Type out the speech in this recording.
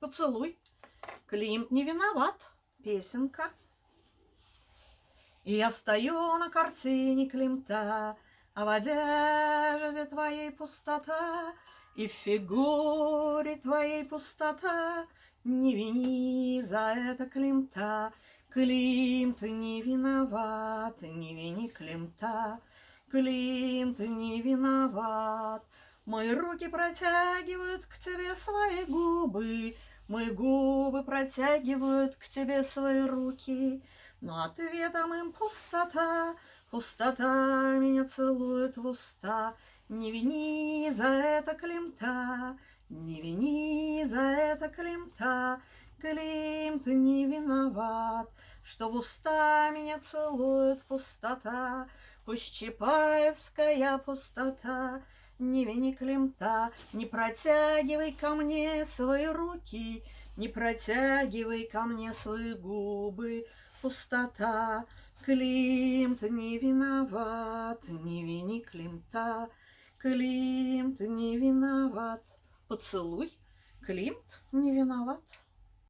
Поцелуй. Климт не виноват. Песенка. И я стою на картине Климта, а в одежде твоей пустота, и в фигуре твоей пустота. Не вини за это Климта. Климт не виноват, не вини Климта. Климт не виноват. Мои руки протягивают к тебе свои губы, мои губы протягивают к тебе свои руки, но ответом им пустота, пустота меня целует в уста. Не вини за это Климта, не вини за это Климта. Климт не виноват, что в уста меня целует пустота. Пусть Чапаевская пустота. Не вини Климта, не протягивай ко мне свои руки, не протягивай ко мне свои губы. Пустота. Климт не виноват, не вини Климта. Климт не виноват. Поцелуй. Климт не виноват.